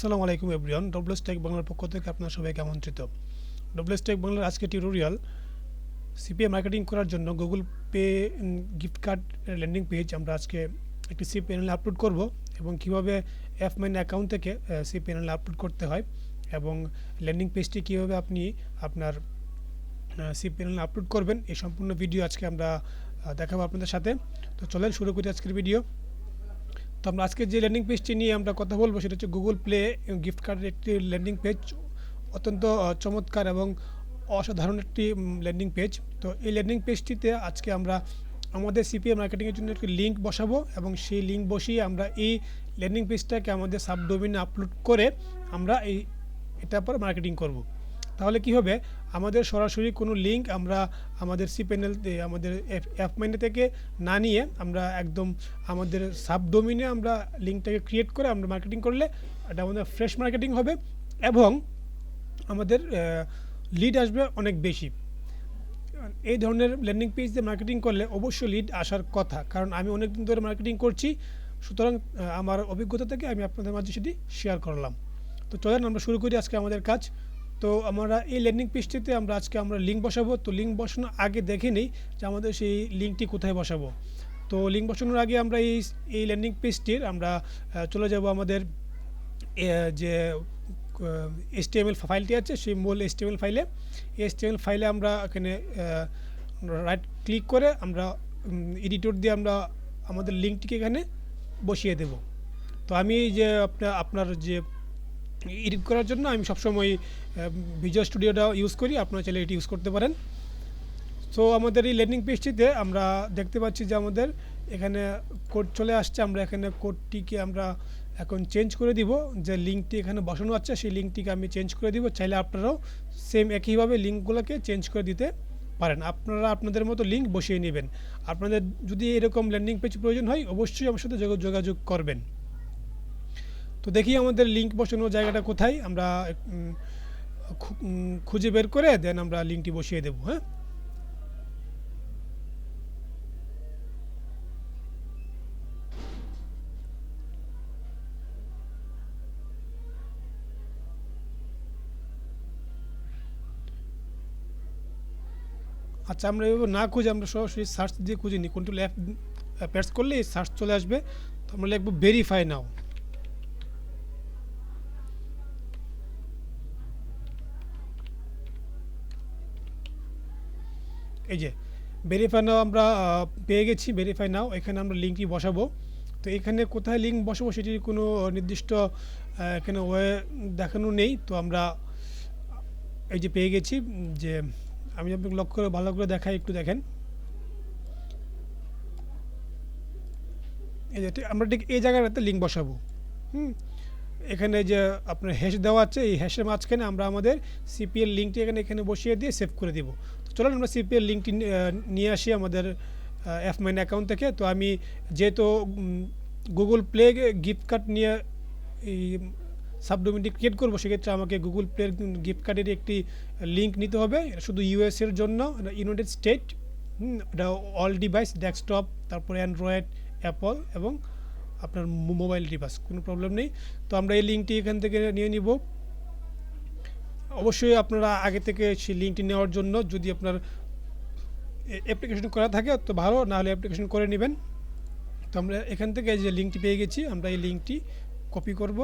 আসসালামু আলাইকুম everyone, W S take বাংলার পক্ষ থেকে আপনারা সবাইকে আমন্ত্রিত। ডব্লিউএস টেক বাংলার আজকে টিউটোরিয়াল সিপিএ মার্কেটিং করার জন্য Google pay gift card landing page আমরা আজকে একটি সি প্যানেলে আপলোড করব এবং কিভাবে এফ মাইন অ্যাকাউন্ট থেকে সি প্যানেলে আপলোড করতে হয় এবং ল্যান্ডিং পেজটি কিভাবে আপনি আপনার সি প্যানেলে আপলোড করবেন, এই সম্পূর্ণ ভিডিও আজকে আমরা দেখাবো আপনাদের সাথে। তো চলেন শুরু করি আজকের ভিডিও। তো আমরা আজকে যে ল্যান্ডিং পেজটি নিয়ে আমরা কথা বলবো সেটা হচ্ছে গুগল প্লে গিফট কার্ডের একটি ল্যান্ডিং পেজ, অত্যন্ত চমৎকার এবং অসাধারণ একটি ল্যান্ডিং পেজ। তো এই ল্যান্ডিং পেজটিতে আজকে আমরা আমাদের সিপিএ মার্কেটিংয়ের জন্য একটি লিঙ্ক বসাবো এবং সেই লিঙ্ক বসিয়ে আমরা এই ল্যান্ডিং পেজটাকে আমাদের সাবডোমেইনে আপলোড করে আমরা এটার পর মার্কেটিং করব। তাহলে কি হবে, আমাদের সরাসরি কোনো লিঙ্ক আমরা আমাদের সি প্যানেল আমাদের অ্যাপ মাইনে থেকে না নিয়ে আমরা একদম আমাদের সাবডোমেইনে আমরা লিঙ্কটাকে ক্রিয়েট করে আমরা মার্কেটিং করলে এটা আমাদের ফ্রেশ মার্কেটিং হবে এবং আমাদের লিড আসবে অনেক বেশি। এই ধরনের ল্যান্ডিং পেজ দিয়ে মার্কেটিং করলে অবশ্যই লিড আসার কথা, কারণ আমি অনেক দিন ধরে মার্কেটিং করছি, সুতরাং আমার অভিজ্ঞতা থেকে আমি আপনাদের মাঝে সেটি শেয়ার করলাম। তো চলেন আমরা শুরু করি আজকে আমাদের কাজ। তো আমরা এই ল্যান্ডিং পেজটিতে আজকে আমরা লিঙ্ক বসাবো। তো লিঙ্ক বসানোর আগে দেখে নিই যে আমাদের সেই লিঙ্কটি কোথায় বসাবো। তো লিঙ্ক বসানোর আগে আমরা এই ল্যান্ডিং পেজটির আমরা চলে যাব আমাদের যে HTML ফাইলটি আছে সেই মূল HTML ফাইলে। এই HTML ফাইলে আমরা এখানে রাইট ক্লিক করে আমরা এডিটর দিয়ে আমরা আমাদের লিঙ্কটিকে এখানে বসিয়ে দেব। তো আমি যে আপনার যে এডিট করার জন্য আমি সবসময় ভিজুয়াল স্টুডিওটা ইউজ করি, আপনারা চাইলে এটি ইউজ করতে পারেন। সো আমাদের এই ল্যান্ডিং পেজটিতে আমরা দেখতে পাচ্ছি যে আমাদের এখানে কোড চলে আসছে। আমরা এখানে কোডটিকে আমরা এখন চেঞ্জ করে দিব, যে লিঙ্কটি এখানে বসানো আছে সেই লিঙ্কটিকে আমি চেঞ্জ করে দিব। চাইলে আপনারাও সেম একইভাবে লিঙ্কগুলোকে চেঞ্জ করে দিতে পারেন, আপনারা আপনাদের মতো লিঙ্ক বসিয়ে নেবেন। আপনাদের যদি এরকম ল্যান্ডিং পেজ প্রয়োজন হয় অবশ্যই আমার সাথে যোগাযোগ করবেন। তো দেখি আমাদের লিঙ্ক বসানোর জায়গাটা কোথায়, আমরা খুঁজে বের করে দেন আমরা লিঙ্কটি বসিয়ে দেব। হ্যাঁ, আচ্ছা, আমরা এভাবে না খুঁজে আমরা সরাসরি সার্চ দিয়ে খুঁজে নিই। কন্ট্রোল F প্রেস করলে সার্চ চলে আসবে। তো আমরা লিখব ভেরিফাই নাও। এই যে ভেরিফাই নাও আমরা পেয়ে গেছি। ভেরিফাই নাও, এখানে আমরা লিঙ্কটি বসাবো। তো এখানে কোথায় লিঙ্ক বসাবো সেটির কোনো নির্দিষ্ট এখানে ওয়ে দেখানো নেই। তো আমরা এই যে পেয়ে গেছি, যে আমি আপনাকে লক্ষ্য করে ভালো করে দেখাই, একটু দেখেন। এই যে আমরা ঠিক এই জায়গাটাতে লিঙ্ক বসাবো। এখানে যে আপনার হ্যাশ দেওয়া আছে, এই হ্যাশের মাঝখানে আমরা আমাদের সিপিএল লিঙ্কটি এখানে বসিয়ে দিয়ে সেভ করে দিব। তো চলুন আমরা সিপিএল লিঙ্কটি নিয়ে আসি আমাদের এফ মাইন অ্যাকাউন্ট থেকে। তো আমি যেহেতু গুগল প্লে গিফট কার্ড নিয়ে এই সাবডোমেইনটি ক্রিয়েট করবো, সেক্ষেত্রে আমাকে গুগল প্লে গিফট কার্ডের একটি লিঙ্ক নিতে হবে। এটা শুধু ইউএসের জন্য, ইউনাইটেড স্টেট, এটা অল ডিভাইস, ডেস্কটপ, তারপরে অ্যান্ড্রয়েড, অ্যাপল এবং আপনার মোবাইল ডিভাইস, কোনো প্রবলেম নেই। তো আমরা এই লিঙ্কটি এখান থেকে নিয়ে নিব। অবশ্যই আপনারা আগে থেকে সেই লিঙ্কটি নেওয়ার জন্য যদি আপনার অ্যাপ্লিকেশন করা থাকে তো ভালো, নাহলে অ্যাপ্লিকেশন করে নেবেন। তো আমরা এখান থেকে যে লিঙ্কটি পেয়ে গেছি, আমরা এই লিঙ্কটি কপি করব।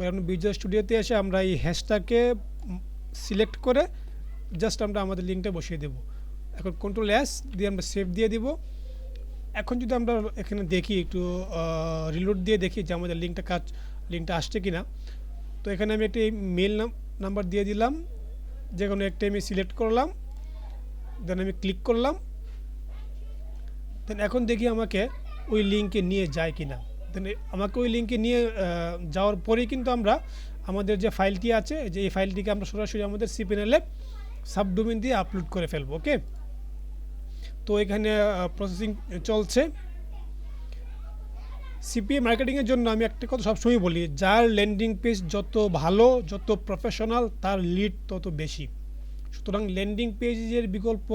আমরা ভিজুয়াল স্টুডিওতে এসে আমরা এই হ্যাশটাকে সিলেক্ট করে জাস্ট আমরা আমাদের লিঙ্কটা বসিয়ে দেব। এখন কন্ট্রোল S দিয়ে আমরা সেভ দিয়ে দিব। এখন যদি আমরা এখানে দেখি, একটু রিলোড দিয়ে দেখি যে আমাদের লিঙ্কটা আসছে কিনা। তো এখানে আমি একটি মেল নাম্বার দিয়ে দিলাম, যে কোনো একটা আমি সিলেক্ট করলাম, দেন আমি ক্লিক করলাম। দেন এখন দেখি আমাকে ওই লিঙ্কে নিয়ে যায় কিনা। দেন আমাকে ওই লিঙ্কে নিয়ে যাওয়ার পরেই কিন্তু আমরা আমাদের যে ফাইলটি আছে, যে এই ফাইলটিকে আমরা সরাসরি আমাদের সি প্যানেলে সাবডোমেইন দিয়ে আপলোড করে ফেলবো। ওকে, তো এখানে প্রসেসিং চলছে। সিপিএ মার্কেটিংয়ের জন্য আমি একটা কথা সবসময় বলি, যার ল্যান্ডিং পেজ যত ভালো, যত প্রফেশনাল, তার লিড তত বেশি। সুতরাং ল্যান্ডিং পেজের বিকল্প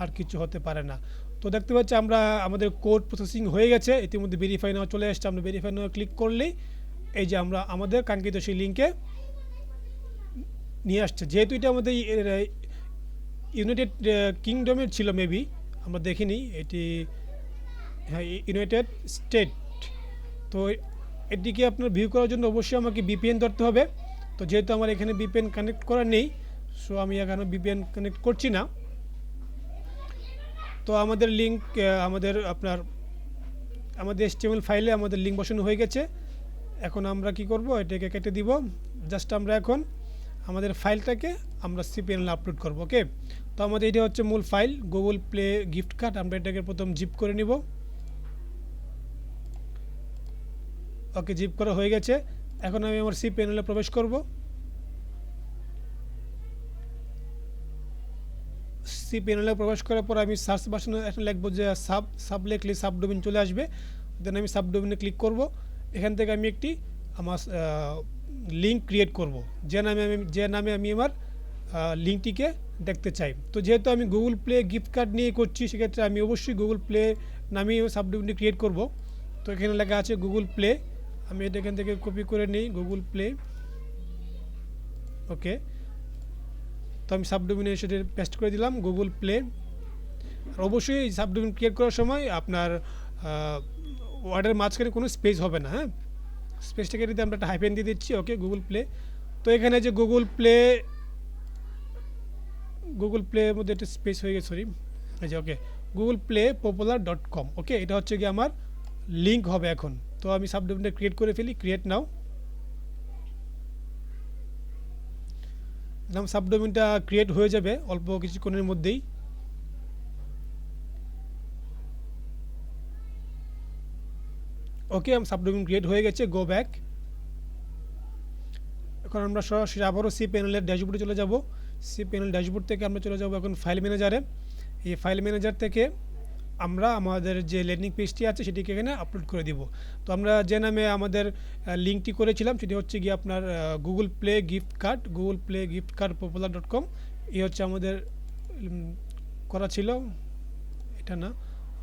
আর কিছু হতে পারে না। তো দেখতে পাচ্ছি আমরা আমাদের কোড প্রসেসিং হয়ে গেছে, ইতিমধ্যে ভেরিফাই নাও চলে আসছে। আমরা ভেরিফাই নাও ক্লিক করলেই এই যে আমরা আমাদের কাঙ্ক্ষিত সেই লিঙ্কে নিয়ে আসছে। যেহেতু এটা আমাদের ইউনাইটেড কিংডমের ছিল মেবি, আমরা দেখিনি এটি, হ্যাঁ ইউনাইটেড স্টেট। তো এটিকে আপনার ভিউ করার জন্য অবশ্যই আমাকে ভিপিএন ধরতে হবে। তো যেহেতু আমার এখানে ভিপিএন কানেক্ট করা নেই, সো আমি এখানে ভিপিএন কানেক্ট করছি না। তো আমাদের লিঙ্ক আমাদের HTML ফাইলে আমাদের লিঙ্ক বসানো হয়ে গেছে। এখন আমরা কি করব, এটাকে কেটে দিব। জাস্ট আমরা এখন আমাদের ফাইলটাকে আমরা সিপিএনএল আপলোড করব। ওকে, তো আমাদের এটা হচ্ছে মূল file Google play gift card. আমরা এটাকে প্রথম জিপ করে নিব। ওকে, জিপ করা হয়ে গেছে। এখন আমি আমার সিপিএনএল এ প্রবেশ করব। সিপিএনএল এ প্রবেশ করার পর আমি সার্চ বাটনে একটা লিখবো যে সাব লিখলে সাবডোমেইন চলে আসবে। দেন আমি সাবডোমেইনে ক্লিক করব। এখান থেকে আমি একটি আমার লিঙ্ক ক্রিয়েট করব, যে নামে আমি আমার লিঙ্কটিকে দেখতে চাই। তো যেহেতু আমি গুগল প্লে গিফট কার্ড নিয়ে করছি, সেক্ষেত্রে আমি অবশ্যই গুগল প্লে নামে সাবডোমেইনটি ক্রিয়েট করব। তো এখানে লেখা আছে গুগল প্লে, আমি এটা এখান থেকে কপি করে নিই, গুগল প্লে। ওকে, তো আমি সাবডোমেইনে সেটা পেস্ট করে দিলাম গুগল প্লে। আর অবশ্যই এই সাবডোমেইন ক্রিয়েট করার সময় আপনার ওয়ার্ডের মাঝখানে কোনো স্পেস হবে না, হ্যাঁ, স্পেসটাকে যদি আমরা একটা হাইফেন দিয়ে দিচ্ছি। ওকে, গুগল প্লে। তো এখানে যে গুগল প্লের মধ্যে একটা স্পেস হয়ে গেছে, সরি, এই যে ওকে, গুগল প্লে popular.com। ওকে, এটা হচ্ছে কি আমার লিঙ্ক হবে এখন। তো আমি সাবডোমেইনটা ক্রিয়েট করে ফেলি, ক্রিয়েট নাও। সাবডোমেইনটা ক্রিয়েট হয়ে যাবে অল্প কিছুক্ষণের মধ্যেই। ওকে, আমার সাবডোমেইন ক্রিয়েট হয়ে গেছে। Go back. এখন আমরা সরাসরি আবারও সিপিএনএল এর ড্যাশবোর্ডে চলে যাব। সিপিএনএল ড্যাশবোর্ড থেকে আমরা চলে যাব এখন ফাইল ম্যানেজারে। এই ফাইল ম্যানেজার থেকে আমরা আমাদের যে ল্যান্ডিং পেজটি আছে সেটিকে এখানে আপলোড করে দিব। তো আমরা যে নামে আমাদের লিঙ্কটি করেছিলাম সেটি হচ্ছে গিয়ে আপনার Google play gift card popular.com। এই হচ্ছে আমাদের করা ছিল, এটা না,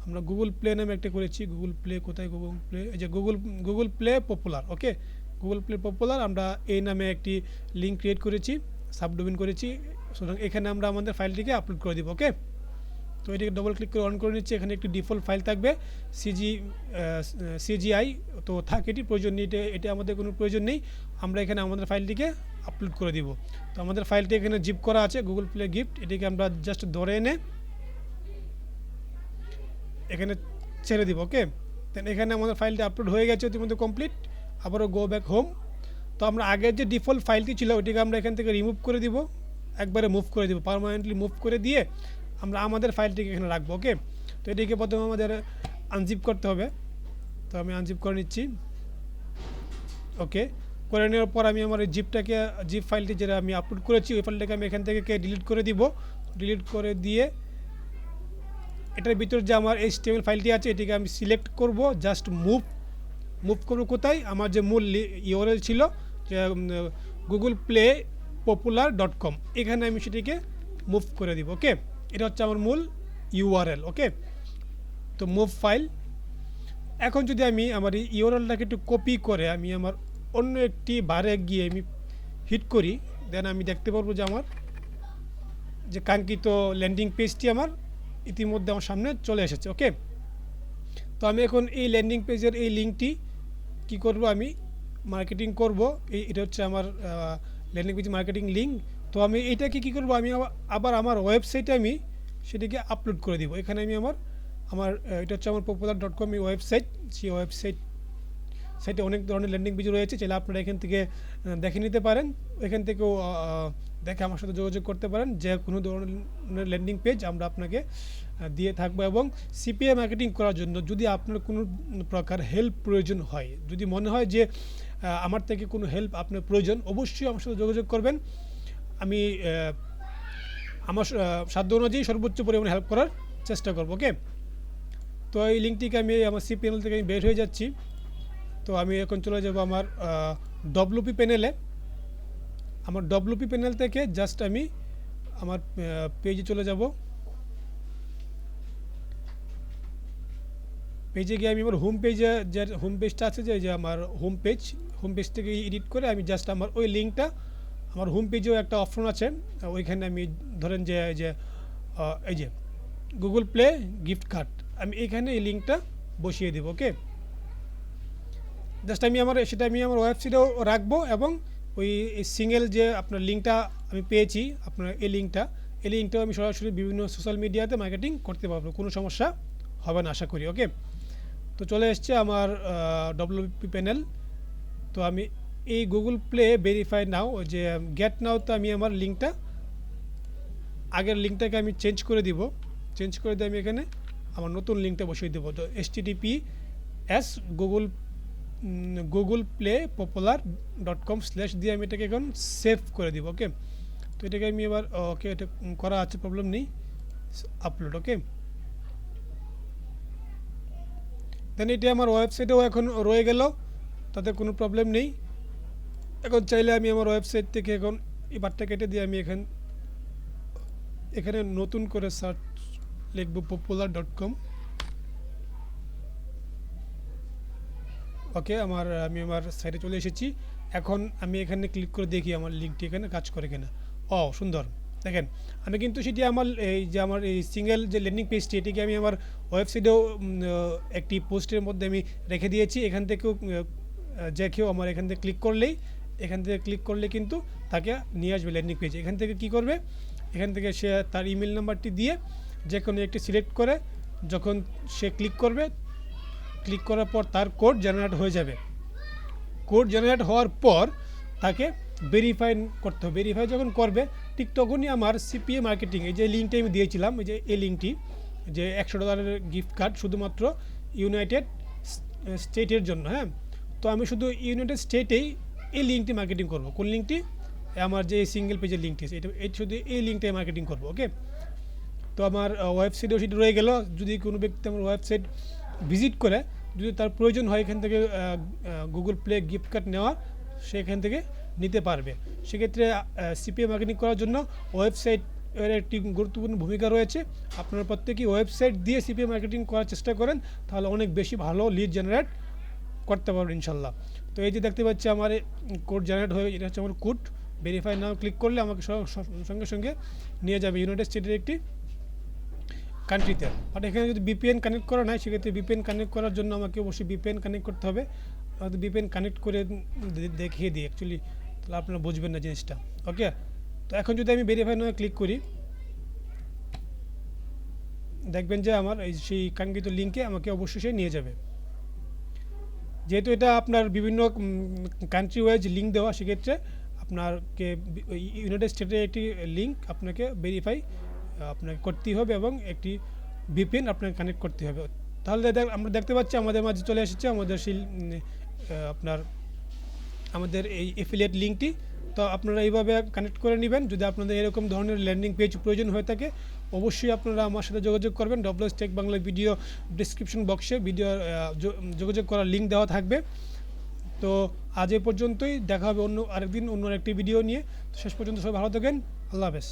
আমরা গুগল প্লে নামে একটা করেছি। গুগল প্লে কোথায়, গুগল প্লে, এই যে গুগল প্লে পপুলার। ওকে, গুগল প্লে পপুলার, আমরা এই নামে একটি লিঙ্ক ক্রিয়েট করেছি, সাবডোমেইন করেছি। সুতরাং এখানে আমরা আমাদের ফাইলটিকে আপলোড করে দিব। ওকে, তো এটিকে ডবল ক্লিক করে অন করে নিচ্ছি। এখানে একটি ডিফল্ট ফাইল থাকবে সিজিআই, তো থাকে, এটি প্রয়োজন নেই, এটা আমাদের কোনো প্রয়োজন নেই। আমরা এখানে আমাদের ফাইলটিকে আপলোড করে দিব। তো আমাদের ফাইলটি এখানে জিপ করা আছে গুগল প্লে গিফট, এটিকে আমরা জাস্ট ধরে এনে এখানে ছেড়ে দিব। ওকে, দেন এখানে আমাদের ফাইলটি আপলোড হয়ে গেছে ইতিমধ্যে কমপ্লিট। আবারও গো ব্যাক হোম। তো আমরা আগের যে ডিফল্ট ফাইলটি ছিল ওইটিকে আমরা এখান থেকে রিমুভ করে দিব, একবারে মুভ করে দিব, পার্মানেন্টলি মুভ করে দিয়ে আমরা আমাদের ফাইলটিকে এখানে রাখবো। ওকে, তো এটিকে প্রথমে আমাদের আনজিপ করতে হবে। তো আমি আনজিপ করে নিচ্ছি। ওকে, করে নেওয়ার পর আমি আমার জিপ ফাইলটি যেটা আমি আপলোড করেছি ওই ফাইলটাকে আমি এখান থেকে ডিলিট করে দিব। ডিলিট করে দিয়ে এটার ভিতর যে আমার HTML ফাইলটি আছে এটিকে আমি সিলেক্ট করব, জাস্ট মুভ করব কোথায়, আমার যে মূল ইউআরএল ছিল যে গুগল প্লে popular.com, এখানে আমি সেটিকে মুভ করে দিব। ওকে, এটা হচ্ছে আমার মূল ইউআরএল। ওকে, তো মুভ ফাইল। এখন যদি আমি আমার এই ইউআরএলটাকে একটু কপি করে আমি আমার অন্য একটি বারে গিয়ে আমি হিট করি, দেন আমি দেখতে পারবো যে আমার যে কাঙ্ক্ষিত ল্যান্ডিং পেজটি আমার ইতিমধ্যে আমার সামনে চলে এসেছে। ওকে, তো আমি এখন এই ল্যান্ডিং পেজের এই লিঙ্কটি কি করব, আমি মার্কেটিং করব। এটা হচ্ছে আমার ল্যান্ডিং পেজ মার্কেটিং লিঙ্ক। তো আমি এইটাকে কি করব, আমি আবার আমার ওয়েবসাইটে আমি সেটিকে আপলোড করে দিব। এখানে আমি আমার এটা হচ্ছে আমার popular.com এই ওয়েবসাইট, সেই সাইটে অনেক ধরনের ল্যান্ডিং পেজ রয়েছে, চাইলে আপনারা এখান থেকে দেখে নিতে পারেন। এখান থেকেও দেখে আমার সাথে যোগাযোগ করতে পারেন। যে কোনো ধরনের ল্যান্ডিং পেজ আমরা আপনাকে দিয়ে থাকবো। এবং সিপিএ মার্কেটিং করার জন্য যদি আপনার কোনো প্রকার হেল্প প্রয়োজন হয়, যদি মনে হয় যে আমার থেকে কোনো হেল্প আপনার প্রয়োজন, অবশ্যই আমার সাথে যোগাযোগ করবেন। আমি আমার সাধ্য অনুযায়ী সর্বোচ্চ পরিমাণে হেল্প করার চেষ্টা করব। ওকে, তো এই লিঙ্কটিকে আমি আমার সিপিএনএল থেকে আমি বের হয়ে যাচ্ছি। তো আমি এখন চলে যাব আমার ডব্লিউপি প্যানেলে। আমার ডব্লিউপি প্যানেল থেকে জাস্ট আমি আমার পেজে চলে যাব। পেজে গিয়ে আমি আমার যে হোম পেজটা আছে, যে আমার হোম পেজ থেকে এডিট করে আমি জাস্ট আমার ওই লিঙ্কটা, আমার হোম পেজেও একটা অপশন আছে, ওইখানে আমি ধরেন যে এই যে গুগল প্লে গিফট কার্ড, আমি এইখানে এই লিঙ্কটা বসিয়ে দেবো। ওকে, জাস্ট আমি আমার ওয়েবসাইটেও রাখবো, এবং ওই সিঙ্গেল যে আপনার লিঙ্কটা আমি পেয়েছি, আপনার এই লিঙ্কটাও আমি সরাসরি বিভিন্ন সোশ্যাল মিডিয়াতে মার্কেটিং করতে পারবো, কোনো সমস্যা হবে না আশা করি। ওকে, তো চলে এসছে আমার ডব্লিউপি প্যানেল। তো আমি এই গুগল প্লে ভেরিফাই নাও, যে গেট নাও, তো আমি আমার লিঙ্কটা, আগের লিঙ্কটাকে আমি চেঞ্জ করে দিয়ে আমি এখানে আমার নতুন লিঙ্কটা বসিয়ে দেবো। তো https google-play-popular.com/ দিয়ে আমি এটাকে এখন সেভ করে দিব। ওকে, তো এটাকে আমি এবার ওকে, এটা করা আছে, প্রবলেম নেই, আপলোড। ওকে, দেন এটা আমার ওয়েবসাইটেও এখন রয়ে গেল, তাতে কোনো প্রবলেম নেই। এখন চাইলে আমি আমার ওয়েবসাইট থেকে এখন এই বারটা কেটে দিয়ে আমি এখানে নতুন করে সার্চ লিখব popular.com। ওকে, আমি আমার সাইটে চলে এসেছি। এখন আমি এখানে ক্লিক করে দেখি আমার লিঙ্কটি এখানে কাজ করে কিনা। সুন্দর, দেখেন আমি কিন্তু সেটি আমার এই সিঙ্গেল যে ল্যান্ডিং পেজটি, এটিকে আমি আমার ওয়েবসাইটেও একটি পোস্টের মধ্যে আমি রেখে দিয়েছি। এখান থেকেও যে কেউ আমার এখান থেকে ক্লিক করলে কিন্তু তাকে নিয়ে আসবে ল্যান্ডিং পেজ। এখান থেকে কি করবে, এখান থেকে সে তার ইমেল নাম্বারটি দিয়ে যে কোনো একটি সিলেক্ট করে, যখন সে ক্লিক করার পর তার কোড জেনারেট হয়ে যাবে। কোড জেনারেট হওয়ার পর তাকে ভেরিফাই করতে হবে। ভেরিফাই যখন করবে, ঠিক তখনই আমার সিপিএ মার্কেটিং এই যে লিঙ্কটি আমি দিয়েছিলাম, এই লিঙ্কটি, যে $100 গিফট কার্ড শুধুমাত্র ইউনাইটেড স্টেটের জন্য। হ্যাঁ, তো আমি শুধু ইউনাইটেড স্টেটেই এই লিঙ্কটি মার্কেটিং করব। কোন লিঙ্কটি? আমার যে সিঙ্গেল পেজের লিঙ্কটি আছে, এটা শুধু এই লিঙ্কটাই মার্কেটিং করব। ওকে, তো আমার ওয়েবসাইটেও সেটা রয়ে গেল। যদি কোনো ব্যক্তি আমার ওয়েবসাইট ভিজিট করে, যদি তার প্রয়োজন হয় এখান থেকে গুগল প্লে গিফট কার্ড নেওয়া, সে এখান থেকে নিতে পারবে। সেক্ষেত্রে সিপিএ মার্কেটিং করার জন্য ওয়েবসাইট এর একটি গুরুত্বপূর্ণ ভূমিকা রয়েছে। আপনারা প্রত্যেকেই ওয়েবসাইট দিয়ে সিপিএ মার্কেটিং করার চেষ্টা করেন, তাহলে অনেক বেশি ভালো লিড জেনারেট করতে পারবেন ইনশাল্লাহ। তো এই যে দেখতে পাচ্ছি আমার কোড জেনারেট হয়ে, এটা হচ্ছে আমার কোড। ভেরিফাই নাও ক্লিক করলে আমাকে সঙ্গে সঙ্গে নিয়ে যাবে ইউনাইটেড স্টেটের একটি কান্ট্রিতে। বাট এখানে যদি বিপিএন কানেক্ট করা নাই, সেক্ষেত্রে বিপিএন কানেক্ট করার জন্য আমাকে অবশ্যই বিপিএন কানেক্ট করতে হবে। বিপিএন কানেক্ট করে দেখিয়ে দিই অ্যাকচুয়ালি, তাহলে আপনারা বুঝবেন না জিনিসটা। ওকে, তো এখন যদি আমি ভেরিফাই নাও ক্লিক করি, দেখবেন যে আমার সেই কাঙ্ক্ষিত লিঙ্কে আমাকে অবশ্যই সে নিয়ে যাবে। যেহেতু এটা আপনার বিভিন্ন কান্ট্রি ওয়াইজ লিঙ্ক দেওয়া, সেক্ষেত্রে আপনাকে ইউনাইটেড স্টেটের একটি লিঙ্ক আপনাকে ভেরিফাই আপনাকে করতেই হবে, এবং একটি ভিপিএন আপনাকে কানেক্ট করতে হবে। তাহলে আমরা দেখতে পাচ্ছি আমাদের মাঝে চলে এসেছে আমাদের এই এফিলিয়েট লিঙ্কটি। তো আপনারা এইভাবে কানেক্ট করে নেবেন। যদি আপনাদের এরকম ধরনের ল্যান্ডিং পেজ প্রয়োজন হয়ে থাকে, অবশ্যই আপনারা আমার সাথে যোগাযোগ করবেন। WS tech Bangla video description বক্সে যোগাযোগ করার লিঙ্ক দেওয়া থাকবে। তো আজ এ পর্যন্তই, দেখা হবে আরেকদিন অন্য একটি ভিডিও নিয়ে। শেষ পর্যন্ত সবাই ভালো থাকেন, আল্লাহ হাফেজ।